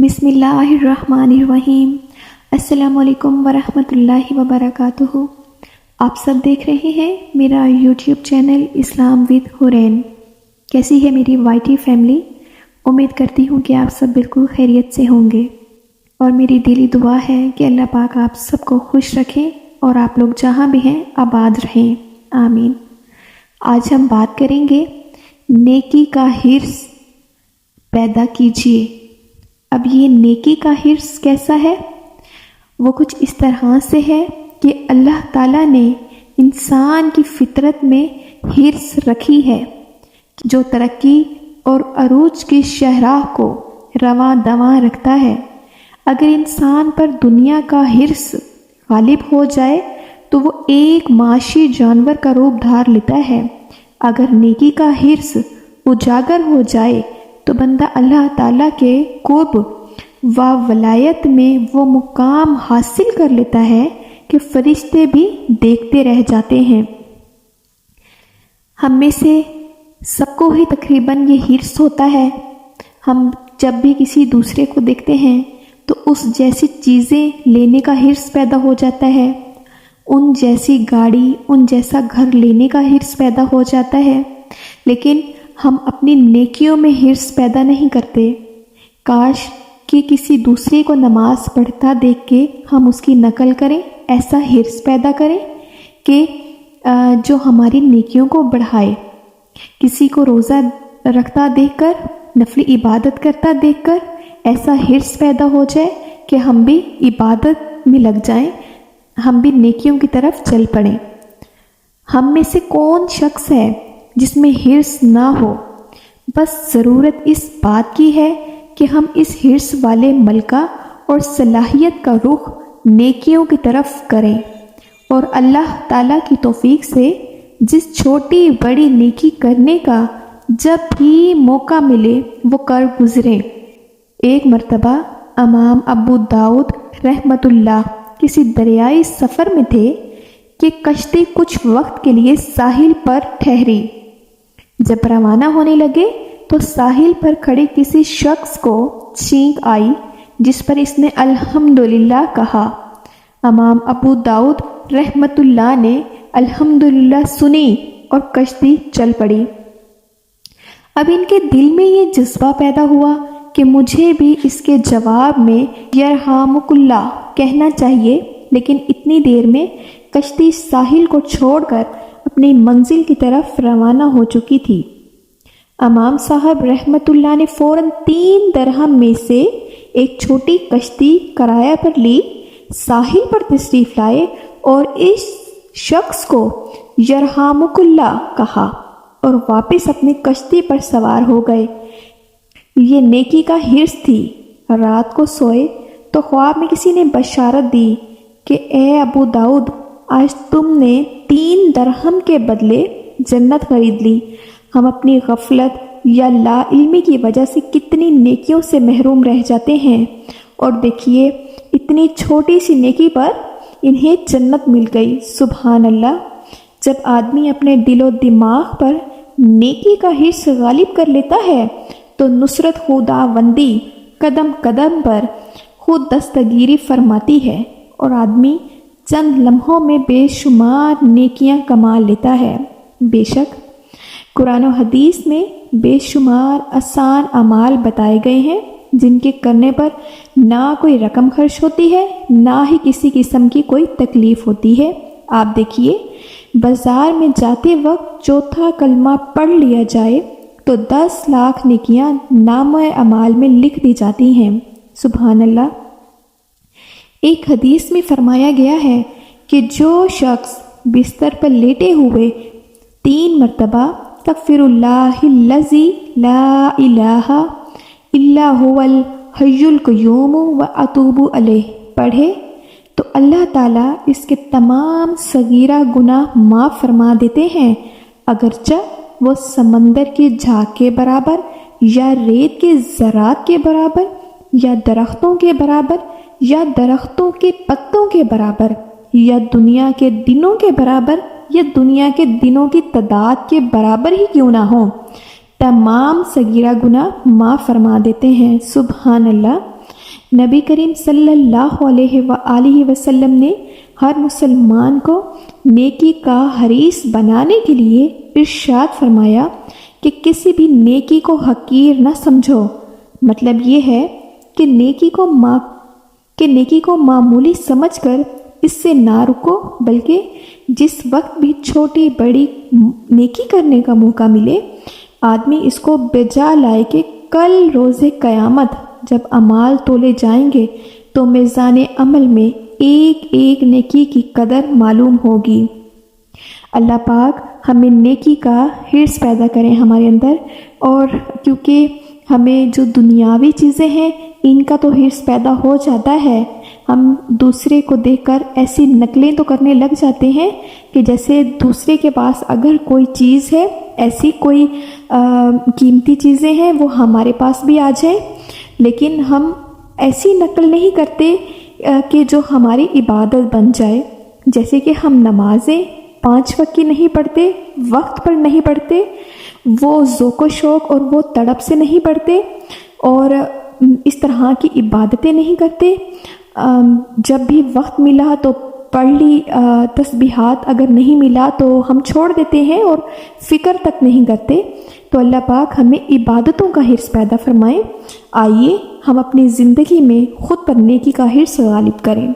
بسم اللہ الرحمن الرحیم۔ السلام علیکم ورحمۃ اللہ وبرکاتہ۔ آپ سب دیکھ رہے ہیں میرا یوٹیوب چینل اسلام ود حورین۔ کیسی ہے میری وائی ٹی فیملی؟ امید کرتی ہوں کہ آپ سب بالکل خیریت سے ہوں گے، اور میری دلی دعا ہے کہ اللہ پاک آپ سب کو خوش رکھیں اور آپ لوگ جہاں بھی ہیں آباد رہیں، آمین۔ آج ہم بات کریں گے نیکی کا حرص پیدا کیجیے۔ اب یہ نیکی کا حرص کیسا ہے؟ وہ کچھ اس طرح سے ہے کہ اللہ تعالیٰ نے انسان کی فطرت میں حرص رکھی ہے، جو ترقی اور عروج کی شاہراہ کو رواں دواں رکھتا ہے۔ اگر انسان پر دنیا کا حرص غالب ہو جائے تو وہ ایک معاشی جانور کا روپ دھار لیتا ہے۔ اگر نیکی کا حرص اجاگر ہو جائے تو بندہ اللہ تعالیٰ کے قرب و ولایت میں وہ مقام حاصل کر لیتا ہے کہ فرشتے بھی دیکھتے رہ جاتے ہیں۔ ہم میں سے سب کو ہی تقریباً یہ حرص ہوتا ہے۔ ہم جب بھی کسی دوسرے کو دیکھتے ہیں تو اس جیسی چیزیں لینے کا حرص پیدا ہو جاتا ہے، ان جیسی گاڑی، ان جیسا گھر لینے کا حرص پیدا ہو جاتا ہے، لیکن ہم اپنی نیکیوں میں حرص پیدا نہیں کرتے۔ کاش کہ کسی دوسرے کو نماز پڑھتا دیکھ کے ہم اس کی نقل کریں، ایسا حرص پیدا کریں کہ جو ہماری نیکیوں کو بڑھائے۔ کسی کو روزہ رکھتا دیکھ کر، نفلی عبادت کرتا دیکھ کر ایسا حرص پیدا ہو جائے کہ ہم بھی عبادت میں لگ جائیں، ہم بھی نیکیوں کی طرف چل پڑیں۔ ہم میں سے کون شخص ہے جس میں حرص نہ ہو؟ بس ضرورت اس بات کی ہے کہ ہم اس حرص والے ملکہ اور صلاحیت کا رخ نیکیوں کی طرف کریں، اور اللہ تعالیٰ کی توفیق سے جس چھوٹی بڑی نیکی کرنے کا جب بھی موقع ملے وہ کر گزریں۔ ایک مرتبہ امام ابو داؤد رحمۃ اللہ کسی دریائی سفر میں تھے کہ کشتی کچھ وقت کے لیے ساحل پر ٹھہری۔ جب روانہ ہونے لگے تو ساحل پر کھڑے کسی شخص کو چھینک آئی، جس پر اس نے الحمدللہ کہا۔ امام ابو داؤد رحمۃ اللہ نے الحمدللہ سنی اور کشتی چل پڑی۔ اب ان کے دل میں یہ جذبہ پیدا ہوا کہ مجھے بھی اس کے جواب میں یرحمک اللہ کہنا چاہیے، لیکن اتنی دیر میں کشتی ساحل کو چھوڑ کر اپنی منزل کی طرف روانہ ہو چکی تھی۔ امام صاحب رحمۃ اللہ نے فوراً 3 درہم میں سے ایک چھوٹی کشتی کرایہ پر لی، ساحل پر تشریف لائے اور اس شخص کو یرحمک اللہ کہا اور واپس اپنی کشتی پر سوار ہو گئے۔ یہ نیکی کا حرص تھی۔ رات کو سوئے تو خواب میں کسی نے بشارت دی کہ اے ابو داؤد، آج تم نے 3 درہم کے بدلے جنت خرید لی۔ ہم اپنی غفلت یا لا علمی کی وجہ سے کتنی نیکیوں سے محروم رہ جاتے ہیں، اور دیکھیے اتنی چھوٹی سی نیکی پر انہیں جنت مل گئی۔ سبحان اللہ! جب آدمی اپنے دل و دماغ پر نیکی کا حرص غالب کر لیتا ہے تو نصرت خداوندی قدم قدم پر خود دستگیری فرماتی ہے، اور آدمی چند لمحوں میں بے شمار نیکیاں کما لیتا ہے۔ بے شک قرآن و حدیث میں بے شمار آسان اعمال بتائے گئے ہیں جن کے کرنے پر نہ کوئی رقم خرچ ہوتی ہے، نہ ہی کسی قسم کی کوئی تکلیف ہوتی ہے۔ آپ دیکھیے، بازار میں جاتے وقت چوتھا کلمہ پڑھ لیا جائے تو 10 لاکھ نیکیاں نامہ اعمال میں لکھ دی جاتی ہیں۔ سبحان اللہ! ایک حدیث میں فرمایا گیا ہے کہ جو شخص بستر پر لیٹے ہوئے 3 مرتبہ استغفر اللہ الذی لا الہ الا هو الحی القیوم واتوب الیہ پڑھے تو اللہ تعالیٰ اس کے تمام صغیرہ گناہ معاف فرما دیتے ہیں، اگرچہ وہ سمندر کے جھاگ کے برابر یا ریت کے ذرات کے برابر یا درختوں کے برابر یا درختوں کے پتوں کے برابر یا دنیا کے دنوں کے برابر یا دنیا کے دنوں کی تعداد کے برابر ہی کیوں نہ ہوں، تمام صغیرہ گناہ معاف فرما دیتے ہیں۔ سبحان اللہ! نبی کریم صلی اللہ علیہ وآلہ وسلم نے ہر مسلمان کو نیکی کا حریص بنانے کے لیے ارشاد فرمایا کہ کسی بھی نیکی کو حقیر نہ سمجھو۔ مطلب یہ ہے کہ نیکی کو معمولی سمجھ کر اس سے نہ رکو، بلکہ جس وقت بھی چھوٹی بڑی نیکی کرنے کا موقع ملے آدمی اس کو بجا لائے کہ کل روز قیامت جب اعمال تولے جائیں گے تو میزان عمل میں ایک ایک نیکی کی قدر معلوم ہوگی۔ اللہ پاک ہمیں نیکی کا حرص پیدا کریں ہمارے اندر، اور کیونکہ ہمیں جو دنیاوی چیزیں ہیں ان کا تو حرص پیدا ہو جاتا ہے، ہم دوسرے کو دیکھ کر ایسی نقلیں تو کرنے لگ جاتے ہیں کہ جیسے دوسرے کے پاس اگر کوئی چیز ہے، ایسی کوئی قیمتی چیزیں ہیں وہ ہمارے پاس بھی آ جائے، لیکن ہم ایسی نقل نہیں کرتے کہ جو ہماری عبادت بن جائے۔ جیسے کہ ہم نمازیں 5 وقت کی نہیں پڑھتے، وقت پر نہیں پڑھتے، وہ ذوق و شوق اور وہ تڑپ سے نہیں پڑھتے، اور اس طرح کی عبادتیں نہیں کرتے۔ جب بھی وقت ملا تو پڑھ لی تسبیحات، اگر نہیں ملا تو ہم چھوڑ دیتے ہیں اور فکر تک نہیں کرتے۔ تو اللہ پاک ہمیں عبادتوں کا حرص پیدا فرمائے۔ آئیے ہم اپنی زندگی میں خود پر نیکی کا حرص غالب کریں۔